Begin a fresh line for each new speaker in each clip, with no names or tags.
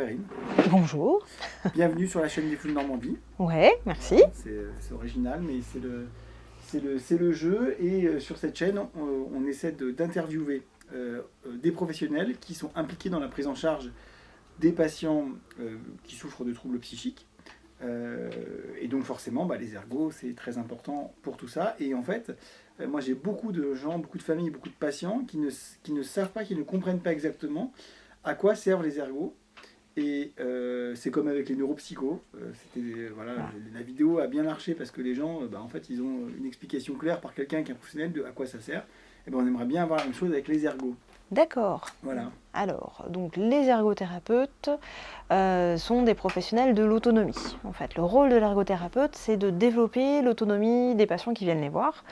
Perrine.
Bonjour.
Bienvenue sur la chaîne des Fous de Normandie.
Ouais, merci.
C'est original, mais c'est le jeu. Et sur cette chaîne, on essaie d'interviewer des professionnels qui sont impliqués dans la prise en charge des patients qui souffrent de troubles psychiques. Et donc forcément, les ergots, c'est très important pour tout ça. Et en fait, moi j'ai beaucoup de gens, beaucoup de familles, beaucoup de patients qui ne savent pas, qui ne comprennent pas exactement à quoi servent les ergots. Et c'est comme avec les neuropsychos. La vidéo a bien marché parce que les gens, en fait, ils ont une explication claire par quelqu'un qui est un professionnel de à quoi ça sert. Et on aimerait bien avoir la même chose avec les ergots.
D'accord.
Voilà.
Alors, donc les ergothérapeutes sont des professionnels de l'autonomie. En fait, le rôle de l'ergothérapeute, c'est de développer l'autonomie des patients qui viennent les voir.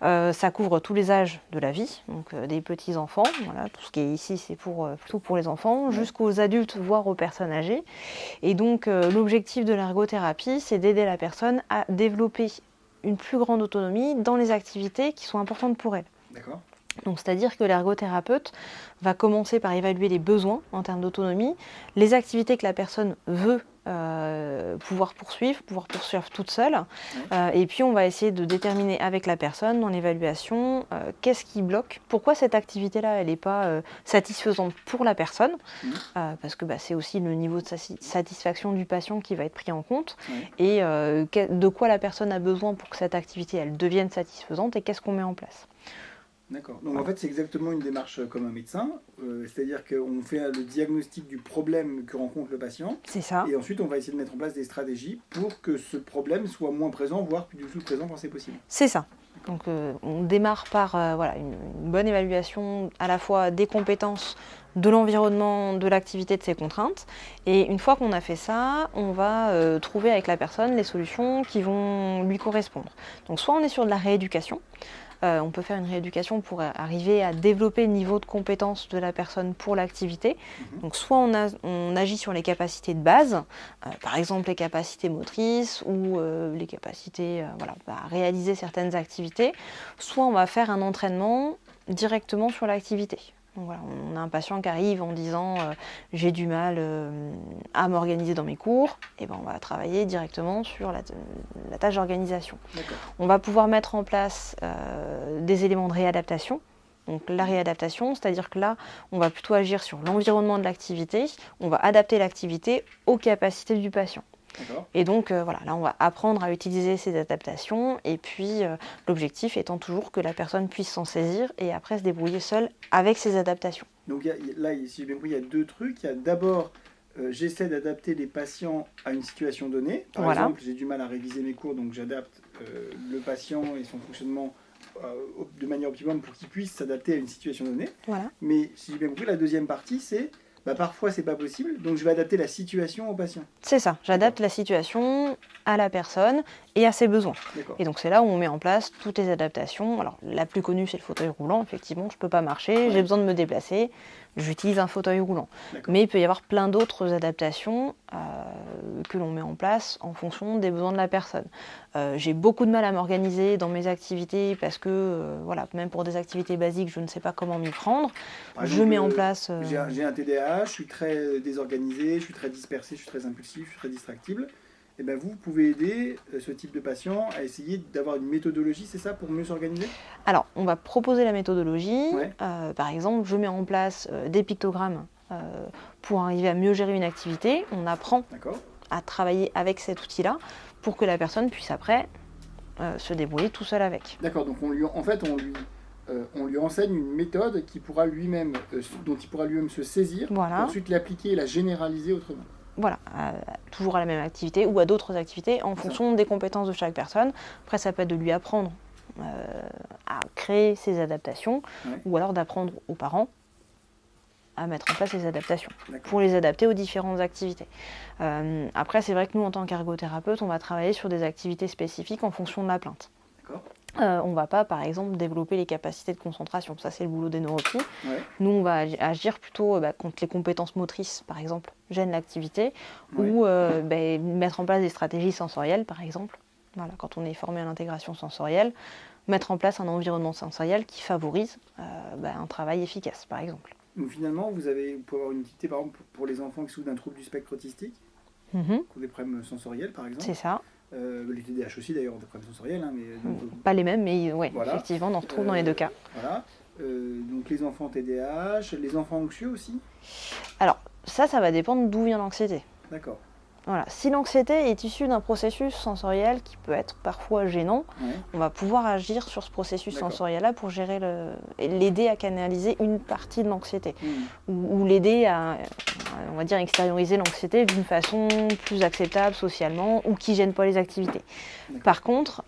Ça couvre tous les âges de la vie, donc des petits enfants. Voilà, tout ce qui est ici, c'est plutôt pour les enfants, jusqu'aux adultes, voire aux personnes âgées. Et donc, l'objectif de l'ergothérapie, c'est d'aider la personne à développer une plus grande autonomie dans les activités qui sont importantes pour elle.
D'accord.
Donc, c'est-à-dire que l'ergothérapeute va commencer par évaluer les besoins en termes d'autonomie, les activités que la personne veut pouvoir poursuivre toute seule. Et puis, on va essayer de déterminer avec la personne dans l'évaluation qu'est-ce qui bloque, pourquoi cette activité-là, elle n'est pas satisfaisante pour la personne, parce que c'est aussi le niveau de satisfaction du patient qui va être pris en compte, et de quoi la personne a besoin pour que cette activité, elle devienne satisfaisante, et qu'est-ce qu'on met en place.
D'accord. Donc en fait, c'est exactement une démarche comme un médecin, c'est-à-dire qu'on fait le diagnostic du problème que rencontre le patient.
C'est ça.
Et ensuite, on va essayer de mettre en place des stratégies pour que ce problème soit moins présent, voire plus du tout présent quand c'est possible.
C'est ça. Donc on démarre par une bonne évaluation à la fois des compétences, de l'environnement, de l'activité, de ses contraintes. Et une fois qu'on a fait ça, on va trouver avec la personne les solutions qui vont lui correspondre. Donc soit on est sur de la rééducation. On peut faire une rééducation pour arriver à développer le niveau de compétence de la personne pour l'activité. Donc soit on agit sur les capacités de base, par exemple les capacités motrices ou les capacités à réaliser certaines activités, soit on va faire un entraînement directement sur l'activité. Donc voilà, on a un patient qui arrive en disant j'ai du mal à m'organiser dans mes cours, et on va travailler directement sur la tâche d'organisation.
D'accord.
On va pouvoir mettre en place des éléments de réadaptation. Donc la réadaptation, c'est-à-dire que là, on va plutôt agir sur l'environnement de l'activité, on va adapter l'activité aux capacités du patient.
D'accord.
Et donc là on va apprendre à utiliser ces adaptations, et puis l'objectif étant toujours que la personne puisse s'en saisir et après se débrouiller seule avec ces adaptations.
Donc là, si j'ai bien compris, il y a deux trucs. Il y a d'abord, j'essaie d'adapter les patients à une situation donnée. Par exemple, j'ai du mal à réviser mes cours, donc j'adapte le patient et son fonctionnement de manière optimum pour qu'il puisse s'adapter à une situation donnée.
Voilà.
Mais si j'ai bien compris, la deuxième partie, c'est parfois c'est pas possible, donc je vais adapter la situation au patient.
C'est ça, j'adapte la situation à la personne et à ses besoins.
D'accord.
Et donc c'est là où on met en place toutes les adaptations. Alors la plus connue, c'est le fauteuil roulant. Effectivement, je ne peux pas marcher, j'ai besoin de me déplacer, j'utilise un fauteuil roulant. Mais il peut y avoir plein d'autres adaptations que l'on met en place en fonction des besoins de la personne. J'ai beaucoup de mal à m'organiser dans mes activités parce que, même pour des activités basiques, je ne sais pas comment m'y prendre.
Par exemple,
je mets en place...
J'ai un TDAH, je suis très désorganisé, je suis très dispersé, je suis très impulsif, je suis très distractible. Et vous pouvez aider ce type de patient à essayer d'avoir une méthodologie, c'est ça, pour mieux s'organiser ?
Alors, on va proposer la méthodologie. Par exemple, je mets en place des pictogrammes pour arriver à mieux gérer une activité. On apprend à travailler avec cet outil-là pour que la personne puisse après se débrouiller tout seul avec.
D'accord, donc on lui enseigne une méthode dont il pourra lui-même se saisir, pour ensuite l'appliquer et la généraliser autrement.
Voilà, toujours à la même activité ou à d'autres activités en fonction des compétences de chaque personne. Après, ça peut être de lui apprendre à créer ses adaptations ou alors d'apprendre aux parents à mettre en place les adaptations pour les adapter aux différentes activités. Après, c'est vrai que nous, en tant qu'ergothérapeute, on va travailler sur des activités spécifiques en fonction de la plainte.
D'accord.
On ne va pas, par exemple, développer les capacités de concentration. Ça, c'est le boulot des neuropsy. Nous, on va agir plutôt quand les compétences motrices, par exemple, gênent l'activité, ou mettre en place des stratégies sensorielles, par exemple. Voilà, quand on est formé à l'intégration sensorielle, mettre en place un environnement sensoriel qui favorise un travail efficace, par exemple.
Donc finalement, vous pouvez avoir une utilité par exemple pour les enfants qui souffrent d'un trouble du spectre autistique, qui ont des problèmes sensoriels par exemple.
C'est ça.
Les TDAH aussi d'ailleurs ont des problèmes sensoriels. Mais,
pas les mêmes, mais ouais, voilà. Effectivement, on en retrouve dans les deux cas.
Voilà. Donc les enfants TDAH, les enfants anxieux aussi.
Alors ça va dépendre d'où vient l'anxiété.
D'accord.
Voilà. Si l'anxiété est issue d'un processus sensoriel qui peut être parfois gênant, on va pouvoir agir sur ce processus sensoriel-là pour gérer et l'aider à canaliser une partie de l'anxiété. Ou l'aider à, on va dire, extérioriser l'anxiété d'une façon plus acceptable socialement ou qui ne gêne pas les activités. Par contre,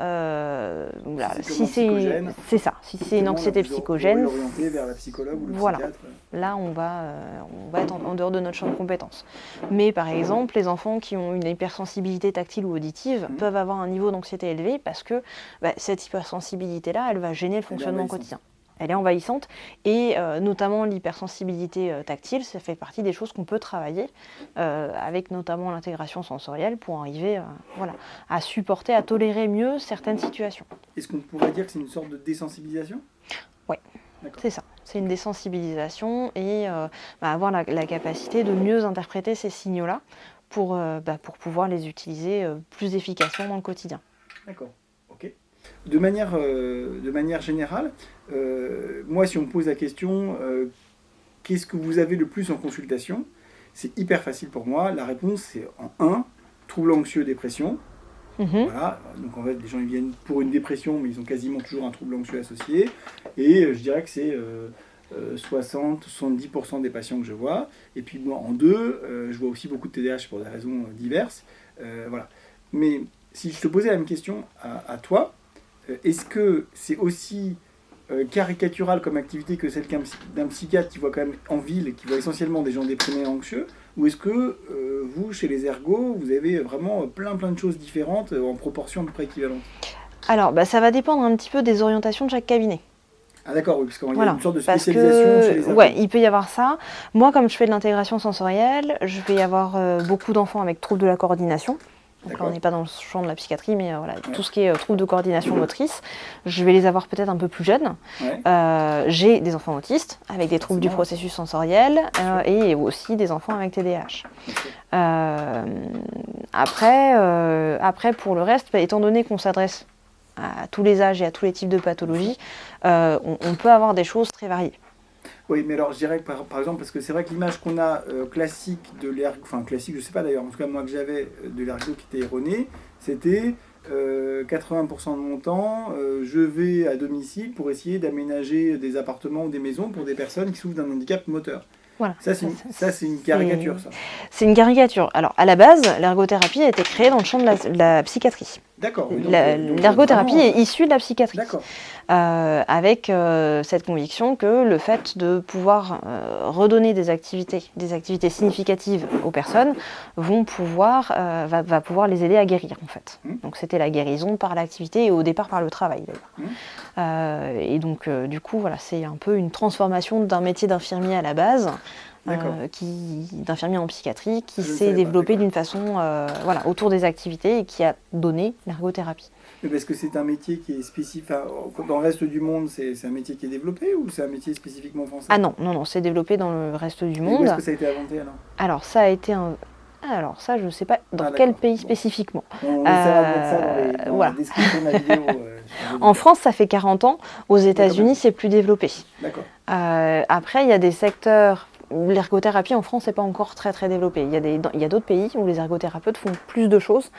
si c'est une anxiété psychogène,
orienté vers la psychologue ou le psychiatre.
Là on va être en dehors de notre champ de compétences. Mais par exemple, les enfants qui ont une hypersensibilité tactile ou auditive peuvent avoir un niveau d'anxiété élevé parce que cette hypersensibilité-là, elle va gêner le fonctionnement quotidien. Elle est envahissante et notamment l'hypersensibilité tactile, ça fait partie des choses qu'on peut travailler avec notamment l'intégration sensorielle pour arriver à supporter, à tolérer mieux certaines situations.
Est-ce qu'on pourrait dire que c'est une sorte de désensibilisation ?
Oui, c'est ça. C'est une désensibilisation et avoir la capacité de mieux interpréter ces signaux-là pour pouvoir les utiliser plus efficacement dans le quotidien.
D'accord, ok. De manière générale, moi, si on me pose la question, qu'est-ce que vous avez le plus en consultation ? C'est hyper facile pour moi. La réponse, c'est en 1, trouble anxieux, dépression. Voilà. Donc en fait, les gens ils viennent pour une dépression, mais ils ont quasiment toujours un trouble anxieux associé. Et je dirais que c'est 60-70% des patients que je vois. Et puis moi, en 2, je vois aussi beaucoup de TDAH pour des raisons diverses. Voilà. Mais si je te posais la même question à toi, est-ce que c'est aussi caricatural comme activité que celle d'un psychiatre qui voit quand même en ville et qui voit essentiellement des gens déprimés et anxieux, ou est-ce que vous, chez les ergots, vous avez vraiment plein de choses différentes en proportion à peu près équivalente ?
Alors, ça va dépendre un petit peu des orientations de chaque cabinet.
Ah d'accord, oui, parce qu'il y a une sorte de spécialisation chez les ergots.
Ouais, il peut y avoir ça. Moi, comme je fais de l'intégration sensorielle, je vais y avoir beaucoup d'enfants avec troubles de la coordination. Donc là, on n'est pas dans le champ de la psychiatrie, mais tout ce qui est troubles de coordination motrice, je vais les avoir peut-être un peu plus jeunes. J'ai des enfants autistes avec des troubles du processus sensoriel et aussi des enfants avec TDAH. Après, pour le reste, étant donné qu'on s'adresse à tous les âges et à tous les types de pathologies, on peut avoir des choses très variées.
Oui, mais alors je dirais que par exemple, parce que c'est vrai que l'image qu'on a classique de l'ergo, enfin classique, je sais pas d'ailleurs, en tout cas moi que j'avais de l'ergo qui était erronée, c'était 80% de mon temps, je vais à domicile pour essayer d'aménager des appartements ou des maisons pour des personnes qui souffrent d'un handicap moteur.
Voilà.
Ça, c'est une caricature, ça.
C'est une caricature. Alors, à la base, l'ergothérapie a été créée dans le champ de la psychiatrie.
D'accord. Oui,
l'ergothérapie est issue de la psychiatrie.
D'accord.
Avec cette conviction que le fait de pouvoir redonner des activités significatives aux personnes va pouvoir les aider à guérir, en fait. Donc, c'était la guérison par l'activité et au départ par le travail, d'ailleurs. Et donc, du coup, voilà, c'est un peu une transformation d'un métier d'infirmier à la base. D'infirmier en psychiatrie qui s'est développé d'une façon autour des activités et qui a donné l'ergothérapie.
Mais parce que c'est un métier qui est spécifique, dans le reste du monde, c'est un métier qui est développé ou c'est un métier spécifiquement français ?
Ah non, c'est développé dans le reste du monde.
Et où est-ce que ça a été inventé alors ?
Alors ça a été Alors ça, je ne sais pas dans quel pays spécifiquement.
On essaiera de mettre ça dans la description de la vidéo.
En France, ça fait 40 ans. Aux États-Unis, c'est plus développé.
D'accord.
Après, il y a des secteurs... L'ergothérapie en France n'est pas encore très développée. Il y a d'autres pays où les ergothérapeutes font plus de choses,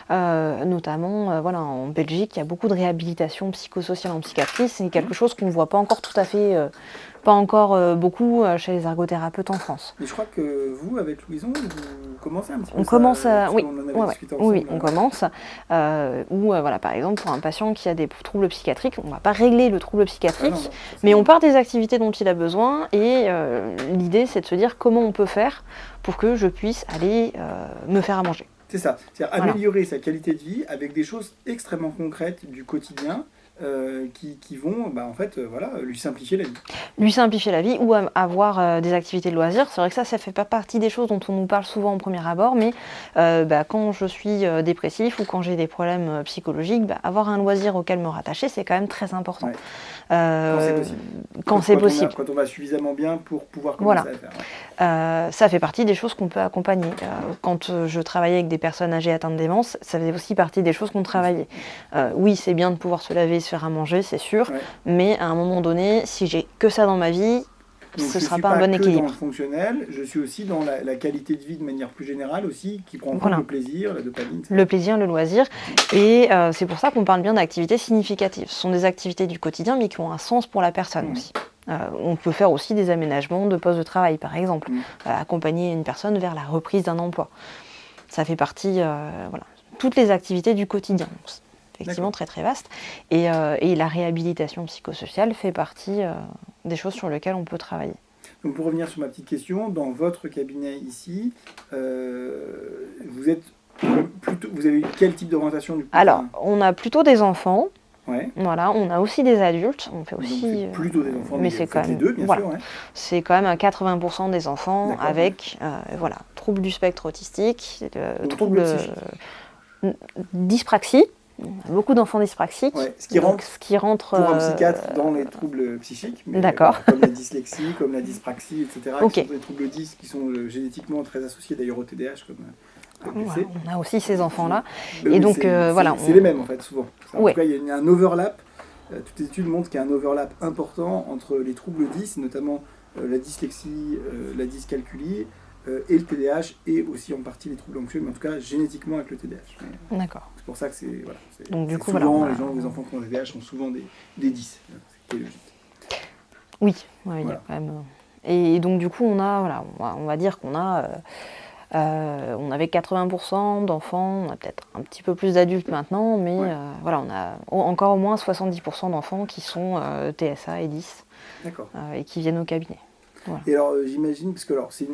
notamment en Belgique, il y a beaucoup de réhabilitation psychosociale en psychiatrie. C'est quelque chose qu'on ne voit pas encore tout à fait, beaucoup chez les ergothérapeutes en France.
Mais je crois que vous, avec Louison, vous commencez un petit peu
on commence
oui,
on commence. Par exemple, pour un patient qui a des troubles psychiatriques, on ne va pas régler le trouble psychiatrique, mais on part des activités dont il a besoin et l'idée, c'est de se dire comment on peut faire pour que je puisse aller me faire à manger.
C'est ça, c'est-à-dire améliorer sa qualité de vie avec des choses extrêmement concrètes du quotidien qui vont en fait, lui simplifier la vie.
Lui simplifier la vie ou avoir des activités de loisirs. C'est vrai que ça fait pas partie des choses dont on nous parle souvent au premier abord, mais quand je suis dépressif ou quand j'ai des problèmes psychologiques, avoir un loisir auquel me rattacher, c'est quand même très important.
Ouais. Quand c'est possible.
Quand c'est possible.
Quand on va suffisamment bien pour pouvoir commencer à le faire. Ouais.
Ça fait partie des choses qu'on peut accompagner. Quand je travaillais avec des personnes âgées atteintes de démence, ça faisait aussi partie des choses qu'on travaillait. Oui, c'est bien de pouvoir se laver et se faire à manger, c'est sûr, mais à un moment donné, si j'ai que ça dans ma vie,
donc,
ce ne sera pas un bon équilibre.
Dans le fonctionnel, je suis aussi dans la qualité de vie de manière plus générale aussi, qui prend en compte le plaisir, la dopamine.
Le plaisir, le loisir. Et c'est pour ça qu'on parle bien d'activités significatives. Ce sont des activités du quotidien, mais qui ont un sens pour la personne aussi. On peut faire aussi des aménagements de poste de travail, par exemple. Accompagner une personne vers la reprise d'un emploi. Ça fait partie, toutes les activités du quotidien. Effectivement, très très vaste. Et la réhabilitation psychosociale fait partie des choses sur lesquelles on peut travailler.
Donc pour revenir sur ma petite question, dans votre cabinet ici, vous avez eu quel type d'orientation du coup?
Alors, on a plutôt des enfants.
Ouais.
Voilà, on a aussi des adultes. On fait aussi.
Donc c'est plutôt des enfants,
mais c'est quand même
les deux, bien sûr. Ouais.
C'est quand même à 80% des enfants avec troubles du spectre autistique, troubles dyspraxie. Beaucoup d'enfants dyspraxiques,
ce qui rentre pour un psychiatre dans les troubles psychiques, mais comme la dyslexie, comme la dyspraxie, etc., qui sont des troubles 10 qui sont génétiquement très associés d'ailleurs au TDAH.
On a aussi ces enfants-là.
Et donc, c'est les mêmes en fait, souvent. En tout cas, il y a un overlap. Toutes les études montrent qu'il y a un overlap important entre les troubles 10, notamment la dyslexie, la dyscalculie, et le TDAH, et aussi en partie les troubles anxieux, mais en tout cas génétiquement avec le TDAH.
D'accord.
C'est pour ça que
donc du coup,
souvent les enfants qui ont le TDAH sont souvent des 10, ce qui est logique.
Oui, il y a quand même. Et donc du coup, on va dire qu'on a, on avait 80% d'enfants, on a peut-être un petit peu plus d'adultes maintenant, mais on a encore au moins 70% d'enfants qui sont TSA et 10 et qui viennent au cabinet. Voilà.
Et alors j'imagine, parce que c'est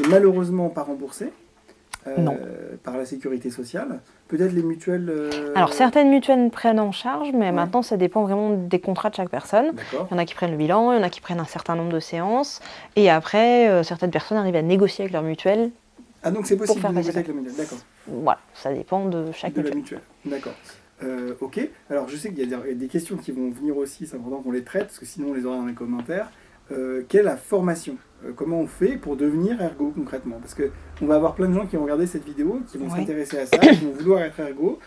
malheureusement pas remboursé par la sécurité sociale, peut-être les mutuelles...
Alors certaines mutuelles prennent en charge, mais maintenant ça dépend vraiment des contrats de chaque personne. Il y en a qui prennent le bilan, il y en a qui prennent un certain nombre de séances, et après certaines personnes arrivent à négocier avec leur mutuelle.
Ah donc c'est possible de négocier avec la mutuelle, d'accord.
Voilà, ça dépend de chaque mutuelle.
De la mutuelle, d'accord. Ok, alors je sais qu'il y a des questions qui vont venir aussi, c'est important qu'on les traite, parce que sinon on les aura dans les commentaires. Quelle est la formation? Comment on fait pour devenir ergo concrètement? Parce qu'on va avoir plein de gens qui vont regarder cette vidéo, qui vont s'intéresser à ça, qui vont vouloir être ergo.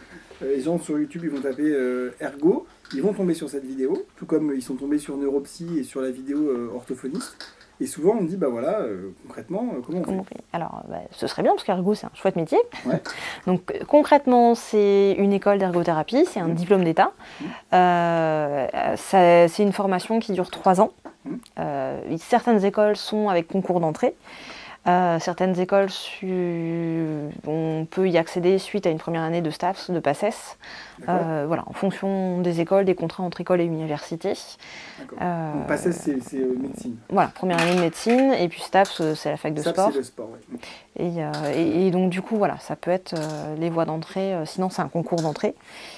Les gens sur YouTube, ils vont taper ergo, ils vont tomber sur cette vidéo, tout comme ils sont tombés sur Neuropsy et sur la vidéo orthophoniste. Et souvent on dit, concrètement, comment on fait?
Alors, ce serait bien, parce qu'ergo, c'est un chouette métier. Donc, concrètement, c'est une école d'ergothérapie, c'est un diplôme d'État. C'est une formation qui dure 3 ans. Certaines écoles sont avec concours d'entrée. Certaines écoles, on peut y accéder suite à une première année de STAPS, de PACES. En fonction des écoles, des contrats entre écoles et universités.
Donc PACES, c'est médecine.
Voilà, première année de médecine, et puis STAPS, c'est la fac de sport.
C'est le sport,
et donc du coup, ça peut être les voies d'entrée, sinon c'est un concours d'entrée.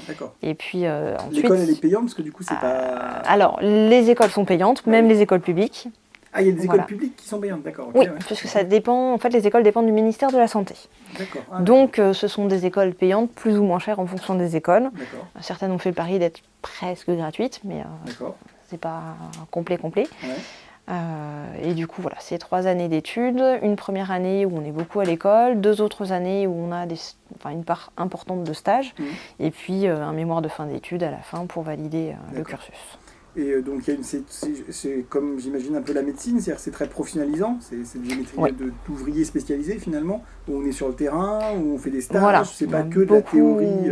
D'accord.
Et puis ensuite...
L'école, elle est payante, parce que du coup, c'est pas...
Alors, les écoles sont payantes, même les écoles publiques.
Ah, il y a des écoles publiques qui sont payantes, d'accord.
Oui, puisque ça dépend, en fait, les écoles dépendent du ministère de la Santé.
D'accord.
Donc, ce sont des écoles payantes, plus ou moins chères en fonction des écoles.
D'accord.
Certaines ont fait le pari d'être presque gratuites, mais c'est pas complet. Et du coup, c'est 3 années d'études, une première année où on est beaucoup à l'école, 2 autres années où on a une part importante de stage, et puis un mémoire de fin d'études à la fin pour valider le cursus.
Et donc, c'est comme j'imagine un peu la médecine, c'est-à-dire c'est très professionnalisant, c'est une géométrie d'ouvriers spécialisés finalement, où on est sur le terrain, où on fait des stages, c'est pas que de la théorie.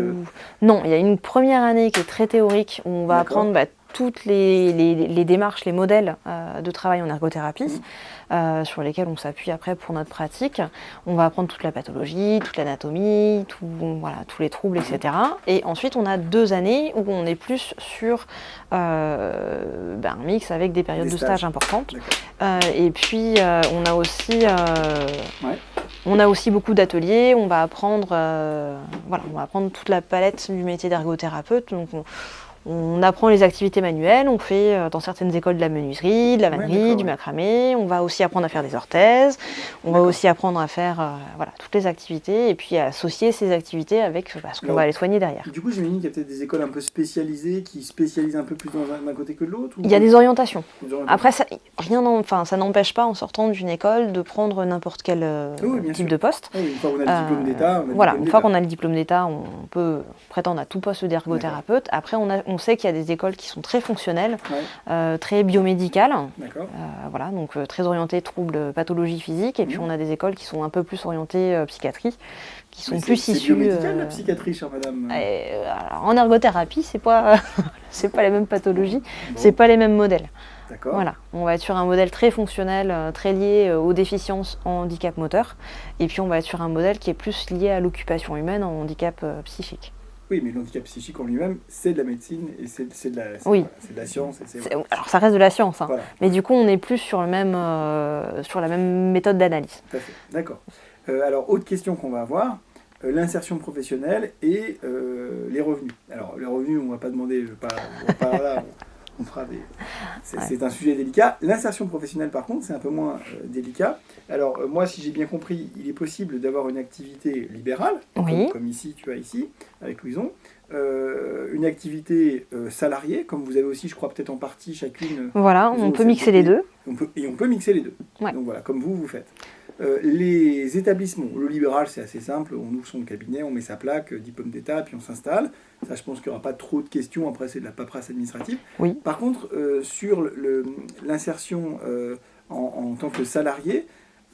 Non, il y a une première année qui est très théorique, où on va apprendre toutes les démarches, les modèles de travail en ergothérapie, sur lesquels on s'appuie après pour notre pratique. On va apprendre toute la pathologie, toute l'anatomie, tous les troubles, etc. Et ensuite, on a 2 années où on est plus sur un mix avec des périodes de stage importantes. Et puis, on a aussi beaucoup d'ateliers. On va apprendre, on va apprendre toute la palette du métier d'ergothérapeute. Donc, On apprend les activités manuelles, on fait dans certaines écoles de la menuiserie, de la vannerie, du macramé. On va aussi apprendre à faire des orthèses. On va aussi apprendre à faire toutes les activités et puis à associer ces activités avec ce qu'on va aller soigner derrière.
Du coup, j'imagine qu'il y a peut-être des écoles un peu spécialisées qui spécialisent un peu plus d'un côté que de l'autre.
Il y a des orientations. Après, ça n'empêche pas en sortant d'une école de prendre n'importe quel type de poste.
Oui, une fois qu'on a le diplôme d'État.
Une fois qu'on a le diplôme d'État, on peut prétendre à tout poste d'ergothérapeute. Après, on sait qu'il y a des écoles qui sont très fonctionnelles, très biomédicales, donc très orientées troubles, pathologies physiques. Et puis on a des écoles qui sont un peu plus orientées psychiatrie, qui sont plus issues.
C'est biomédical la psychiatrie, chère madame.
Alors, en ergothérapie, c'est pas les mêmes pathologies, c'est pas les mêmes modèles.
D'accord.
Voilà, on va être sur un modèle très fonctionnel, très lié aux déficiences en handicap moteur, et puis on va être sur un modèle qui est plus lié à l'occupation humaine en handicap psychique.
Oui, mais l'handicap psychique en lui-même, c'est de la médecine et c'est de la science.
Alors ça reste de la science, mais du coup on est plus sur la même méthode d'analyse.
Tout à fait, d'accord. Alors, autre question qu'on va avoir, l'insertion professionnelle et les revenus. Alors, les revenus, on ne va pas demander, on fera des... C'est un sujet délicat. L'insertion professionnelle, par contre, c'est un peu moins délicat. Alors, moi, si j'ai bien compris, il est possible d'avoir une activité libérale, comme ici, tu as ici, avec Louison, une activité salariée, comme vous avez aussi, je crois, peut-être en partie chacune.
Voilà, on peut mixer les deux.
On peut mixer les deux.
Ouais.
Donc voilà, comme vous faites. Les établissements, le libéral c'est assez simple, on ouvre son cabinet, on met sa plaque, diplôme d'État, puis on s'installe. Ça, je pense qu'il n'y aura pas trop de questions, après c'est de la paperasse administrative.
Oui.
Par contre, sur l'insertion en tant que salarié,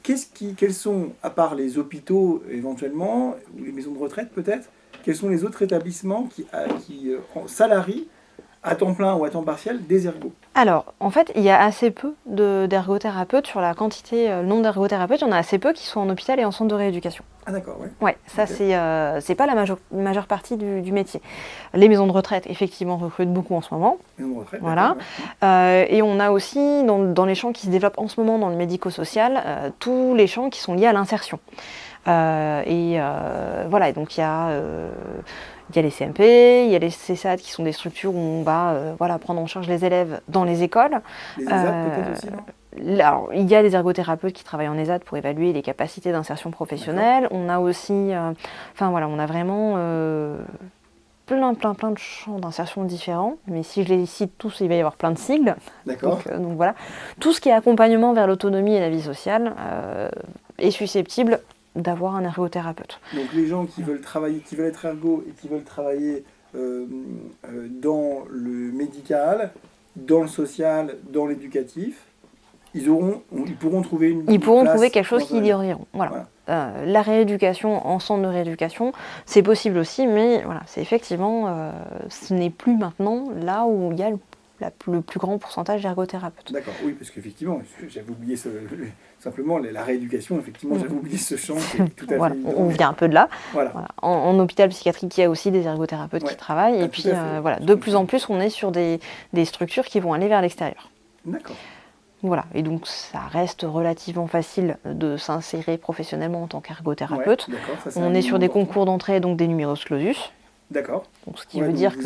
quels sont, à part les hôpitaux éventuellement, ou les maisons de retraite peut-être, quels sont les autres établissements qui salarient à temps plein ou à temps partiel des ergots?
Alors, en fait, il y a assez peu d'ergothérapeutes. Sur la quantité, le nombre d'ergothérapeutes, il y en a assez peu qui sont en hôpital et en centre de rééducation.
Ah d'accord, ouais.
Ouais, ça c'est pas la majeure partie du métier. Les maisons de retraite, effectivement, recrutent beaucoup en ce moment.
Maisons de retraite,
voilà. Et on a aussi, dans les champs qui se développent en ce moment dans le médico-social, tous les champs qui sont liés à l'insertion. Et donc il y a les CMP, il y a les CESAD qui sont des structures où on va prendre en charge les élèves dans les écoles.
Les ESAD peut-être aussi, non ?
Alors, il y a des ergothérapeutes qui travaillent en ESAD pour évaluer les capacités d'insertion professionnelle. D'accord. On a aussi, on a vraiment plein de champs d'insertion différents. Mais si je les cite tous, il va y avoir plein de sigles.
D'accord.
Donc voilà, tout ce qui est accompagnement vers l'autonomie et la vie sociale est susceptible d'avoir un ergothérapeute.
Donc les gens qui veulent travailler, qui veulent être ergo et qui veulent travailler dans le médical, dans le social, dans l'éducatif, ils pourront trouver trouver
quelque chose qui y oriente. Voilà. La rééducation en centre de rééducation, c'est possible aussi, mais voilà, c'est effectivement, ce n'est plus maintenant là où il y a le plus grand pourcentage d'ergothérapeutes.
D'accord, oui, parce qu'effectivement, j'avais oublié simplement la rééducation, effectivement, j'avais oublié ce champ qui est tout à fait évident.
On vient un peu de là.
Voilà.
En hôpital psychiatrique, il y a aussi des ergothérapeutes qui travaillent, et puis de plus en plus, on est sur des structures qui vont aller vers l'extérieur.
D'accord.
Voilà, et donc ça reste relativement facile de s'insérer professionnellement en tant qu'ergothérapeute. On est sur des concours d'entrée, donc des numerus clausus.
D'accord.
Donc, ce qui veut dire que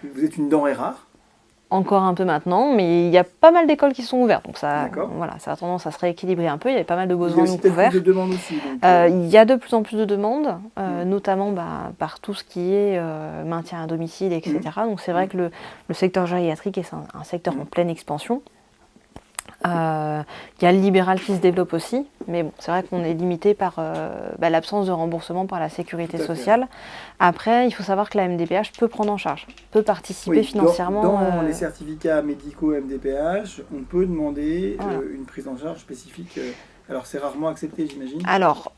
vous êtes une denrée rare.
Encore un peu maintenant, mais il y a pas mal d'écoles qui sont ouvertes, donc ça a tendance à se rééquilibrer un peu. Il y a pas mal de besoins non couverts.
Il y a de demandes aussi.
Il y a de plus en plus de demandes, notamment par tout ce qui est maintien à domicile, etc. Donc c'est vrai que le secteur gériatrique est un secteur en pleine expansion. Il y a le libéral qui se développe aussi, mais bon, c'est vrai qu'on est limité par l'absence de remboursement par la sécurité sociale. Après, il faut savoir que la MDPH peut prendre en charge, peut participer financièrement.
Dans les certificats médicaux MDPH, on peut demander une prise en charge spécifique. Alors c'est rarement accepté, j'imagine.
Alors,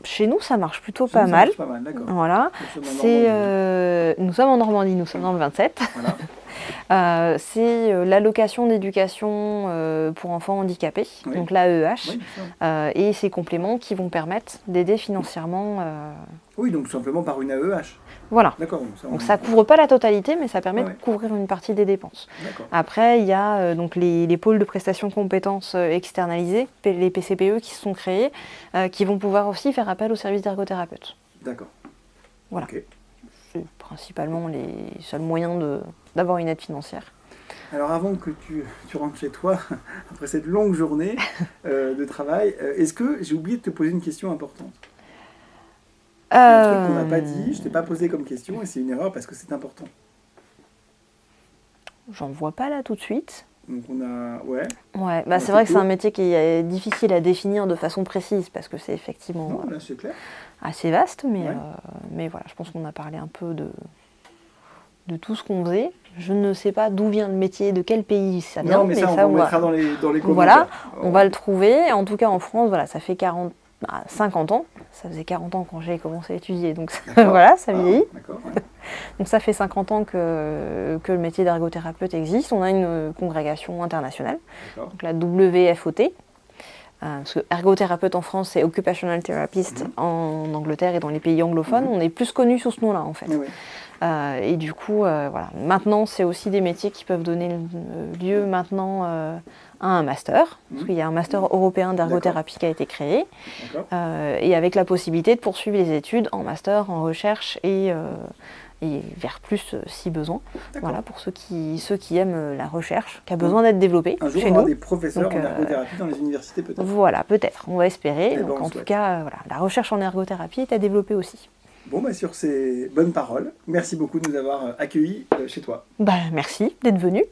chez nous, ça marche plutôt pas mal.
Pas mal, d'accord.
Voilà. Nous sommes en Normandie, nous sommes dans le 27. Voilà. C'est l'allocation d'éducation pour enfants handicapés, donc l'AEH, et ses compléments qui vont permettre d'aider financièrement.
Oui, donc simplement par une AEH.
Voilà.
D'accord.
Donc ça ne couvre pas la totalité, mais ça permet de couvrir une partie des dépenses. Après, il y a donc les pôles de prestations compétences externalisés, les PCPE qui se sont créés, qui vont pouvoir aussi faire appel au service d'ergothérapeute.
D'accord.
Voilà.
Okay.
C'est principalement les seuls moyens d'avoir une aide financière.
Alors avant que tu rentres chez toi, après cette longue journée de travail, est-ce que j'ai oublié de te poser une question importante? Il y a un truc qu'on n'a pas dit, je ne t'ai pas posé comme question, et c'est une erreur parce que c'est important.
J'en vois pas là tout de suite.
Donc on a... Ouais.
Ouais, bah c'est vrai que c'est un métier qui est difficile à définir de façon précise parce que c'est effectivement
Non, là c'est clair.
assez vaste,
Ouais.
mais voilà, je pense qu'on a parlé un peu de tout ce qu'on faisait. Je ne sais pas d'où vient le métier, de quel pays ça vient.
Non, mais ça, on mettra dans les commentaires.
Voilà, on va le trouver. En tout cas, en France, voilà, ça fait 50 ans. Ça faisait 40 ans quand j'ai commencé à étudier, donc voilà, ça vieillit.
D'accord, ouais.
Donc ça fait 50 ans que le métier d'ergothérapeute existe. On a une congrégation internationale, donc la WFOT. Parce que ergothérapeute en France, c'est Occupational Therapist en Angleterre et dans les pays anglophones. On est plus connu sous ce nom-là, en fait.
Oui.
Et du coup, voilà. Maintenant, c'est aussi des métiers qui peuvent donner lieu maintenant à un master. Parce qu'il y a un master européen d'ergothérapie qui a été créé. Et avec la possibilité de poursuivre les études en master, en recherche et vers plus si besoin. Voilà, pour ceux qui aiment la recherche, qui a besoin d'être développée
un jour,
chez
on aura
nous.
des professeurs en ergothérapie dans les universités peut-être.
Voilà, peut-être, on va espérer.
Eh ben,
Donc en tout cas, voilà, la recherche en ergothérapie est à développer aussi.
Bon, bah, sur ces bonnes paroles, merci beaucoup de nous avoir accueillis chez toi.
Bah, merci d'être venu.